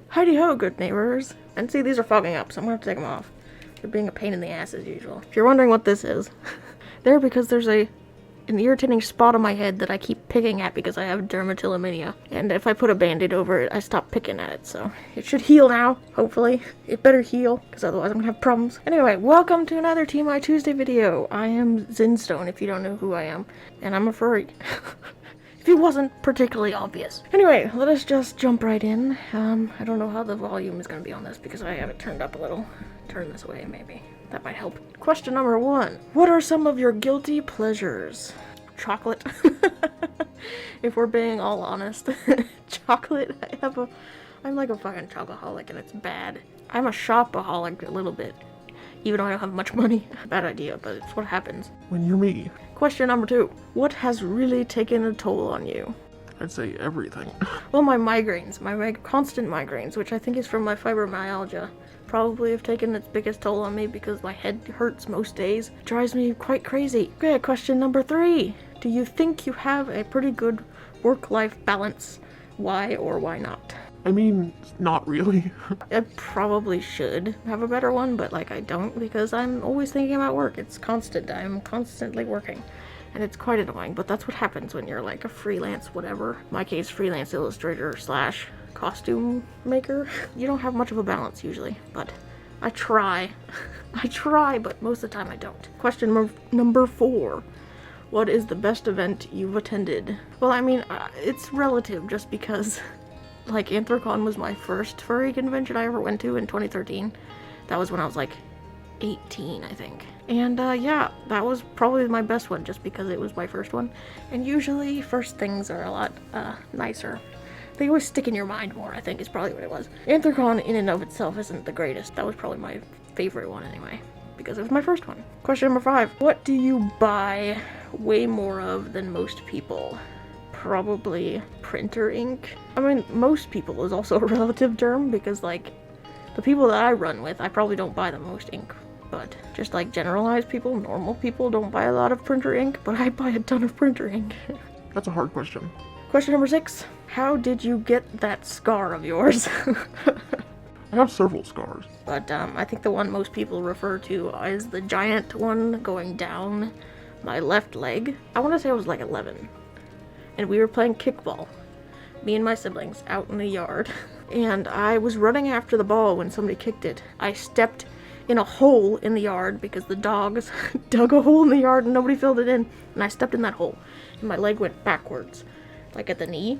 Heidi ho, good neighbors. And see, these are fogging up, so I'm gonna have to take them off. They're being a pain in the ass as usual. If you're wondering what this is, they're because there's an irritating spot on my head that I keep picking at because I have dermatillomania. And if I put a band-aid over it, I stop picking at it, so it should heal now, hopefully. It better heal, because otherwise I'm gonna have problems. Anyway, welcome to another TMI-Tuesday video. I am Zin Stone, if you don't know who I am, and I'm a furry. If it wasn't particularly obvious. Anyway, let us just jump right in. I don't know how the volume is gonna be on this because I have it turned up a little. Turn this way, maybe. That might help. Question number 1. What are some of your guilty pleasures? Chocolate. If we're being all honest. Chocolate. I'm like a fucking chocoholic and it's bad. I'm a shopaholic a little bit. Even though I don't have much money. Bad idea, but it's what happens when you're me. Question number 2. What has really taken a toll on you? I'd say everything. Well, my migraines. My constant migraines, which I think is from my fibromyalgia, probably have taken its biggest toll on me because my head hurts most days. It drives me quite crazy. Okay, question number 3. Do you think you have a pretty good work-life balance? Why or why not? I mean, not really. I probably should have a better one, but like I don't because I'm always thinking about work. It's constant. I'm constantly working. And it's quite annoying, but that's what happens when you're like a freelance whatever. In my case, freelance illustrator / costume maker. You don't have much of a balance usually, but I try. I try, but most of the time I don't. Question number 4. What is the best event you've attended? Well, I mean, it's relative just because like Anthrocon was my first furry convention I ever went to in 2013. That was when I was like 18, I think. And yeah, that was probably my best one just because it was my first one. And usually first things are a lot nicer. They always stick in your mind more, I think is probably what it was. Anthrocon in and of itself isn't the greatest. That was probably my favorite one anyway, because it was my first one. Question number 5. What do you buy way more of than most people? Probably printer ink. I mean, most people is also a relative term because like the people that I run with, I probably don't buy the most ink, but just like generalized people, normal people don't buy a lot of printer ink, but I buy a ton of printer ink. That's a hard question. Question number 6. How did you get that scar of yours? I have several scars. But I think the one most people refer to is the giant one going down my left leg. I want to say I was like 11. And we were playing kickball, me and my siblings, out in the yard. And I was running after the ball when somebody kicked it. I stepped in a hole in the yard because the dogs dug a hole in the yard and nobody filled it in. And I stepped in that hole. And my leg went backwards, like at the knee,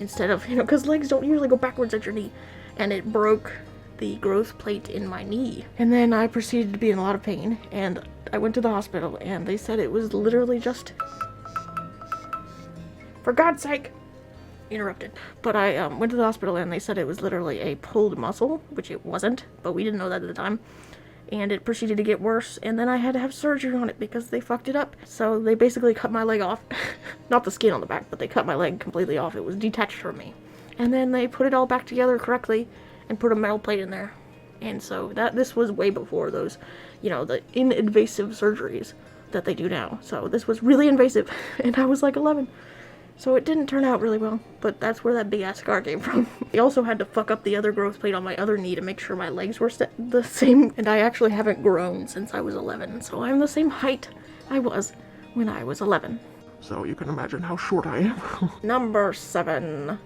instead of, because legs don't usually go backwards at your knee. And it broke the growth plate in my knee. And then I proceeded to be in a lot of pain. And I went to the hospital and they said it was literally just... For God's sake! Interrupted. But I went to the hospital and they said it was literally a pulled muscle, which it wasn't, but we didn't know that at the time. And it proceeded to get worse, and then I had to have surgery on it because they fucked it up. So they basically cut my leg off. Not the skin on the back, but they cut my leg completely off. It was detached from me. And then they put it all back together correctly and put a metal plate in there. And so this was way before those, the invasive surgeries that they do now. So this was really invasive, and I was like 11. So it didn't turn out really well, but that's where that big ass scar came from. They also had to fuck up the other growth plate on my other knee to make sure my legs were the same, and I actually haven't grown since I was 11, so I'm the same height I was when I was 11. So you can imagine how short I am. Number 7.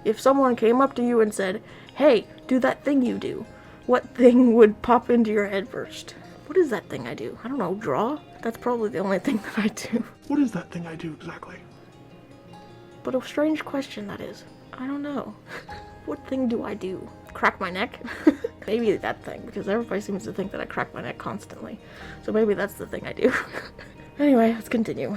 If someone came up to you and said, hey, do that thing you do, what thing would pop into your head first? What is that thing I do? I don't know, draw? That's probably the only thing that I do. What is that thing I do exactly? But a strange question that is. I don't know. What thing do I do? Crack my neck? Maybe that thing, because everybody seems to think that I crack my neck constantly. So maybe that's the thing I do. Anyway, let's continue.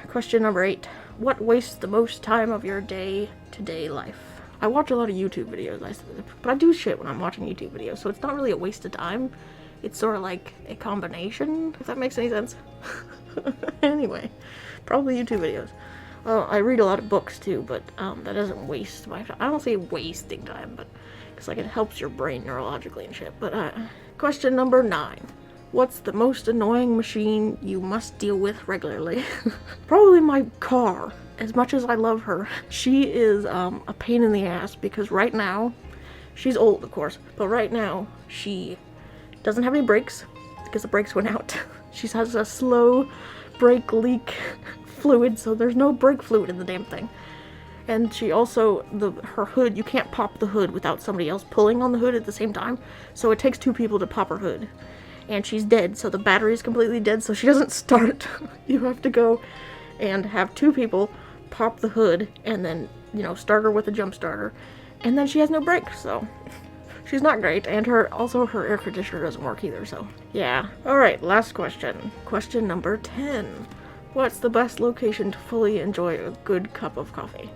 Question number 8. What wastes the most time of your day-to-day life? I watch a lot of YouTube videos, but I do shit when I'm watching YouTube videos, so it's not really a waste of time. It's sort of like a combination, if that makes any sense. Anyway, probably YouTube videos. I read a lot of books too, but that doesn't waste my time. I don't say wasting time, but because like it helps your brain neurologically and shit. But question number 9. What's the most annoying machine you must deal with regularly? Probably my car. as much as I love her, she is a pain in the ass because right now, she's old, of course, but right now she doesn't have any brakes because the brakes went out. She has a slow brake leak fluid, so there's no brake fluid in the damn thing. And she also, her hood, you can't pop the hood without somebody else pulling on the hood at the same time. So it takes 2 people to pop her hood. And she's dead, so the battery is completely dead, so she doesn't start. You have to go and have 2 people pop the hood and then, you know, start her with a jump starter. And then she has no brakes, so she's not great. And also her air conditioner doesn't work either, so yeah. Alright, last question. Question number 10. What's the best location to fully enjoy a good cup of coffee?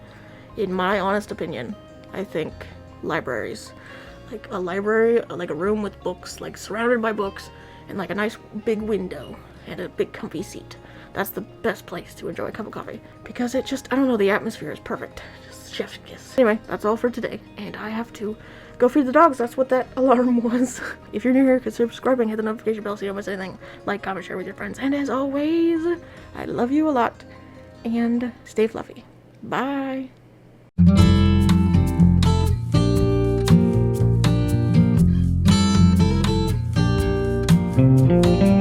In my honest opinion, I think libraries. Like a library, like a room with books, like surrounded by books, and like a nice big window and a big comfy seat. That's the best place to enjoy a cup of coffee. Because it just, I don't know, the atmosphere is perfect. Just chef's kiss. Anyway, that's all for today. And I have to go feed the dogs. That's what that alarm was. If you're new here, consider subscribing, hit the notification bell so you don't miss anything. Like, comment, share with your friends. And as always, I love you a lot. And stay fluffy. Bye. Thank you.